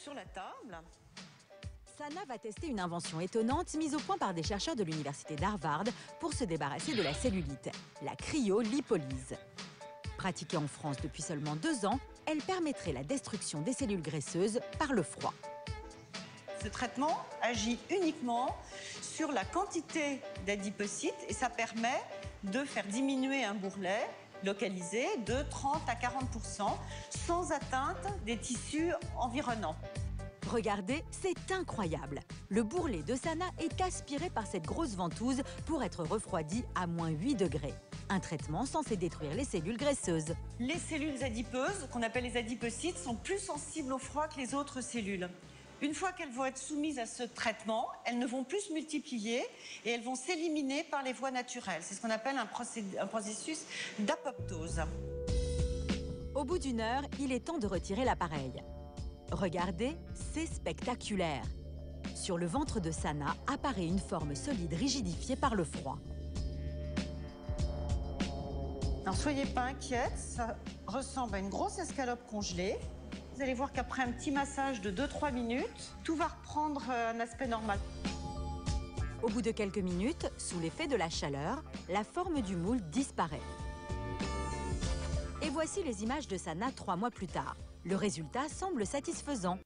sur la table. Sana va tester une invention étonnante mise au point par des chercheurs de l'université d'Harvard pour se débarrasser de la cellulite, la cryolipolyse. Pratiquée en France depuis seulement 2 ans, elle permettrait la destruction des cellules graisseuses par le froid. Ce traitement agit uniquement sur la quantité d'adipocytes et ça permet de faire diminuer un bourrelet localisé de 30 à 40% sans atteinte des tissus environnants. Regardez, c'est incroyable. Le bourrelet de Sana est aspiré par cette grosse ventouse pour être refroidi à -8 degrés. Un traitement censé détruire les cellules graisseuses. Les cellules adipeuses, qu'on appelle les adipocytes, sont plus sensibles au froid que les autres cellules. Une fois qu'elles vont être soumises à ce traitement, elles ne vont plus se multiplier et elles vont s'éliminer par les voies naturelles. C'est ce qu'on appelle un processus d'apoptose. Au bout d'1 heure, il est temps de retirer l'appareil. Regardez, c'est spectaculaire. Sur le ventre de Sana apparaît une forme solide rigidifiée par le froid. Alors soyez pas inquiète, ça ressemble à une grosse escalope congelée. Vous allez voir qu'après un petit massage de 2-3 minutes, tout va reprendre un aspect normal. Au bout de quelques minutes, sous l'effet de la chaleur, la forme du moule disparaît. Et voici les images de Sana 3 mois plus tard. Le résultat semble satisfaisant.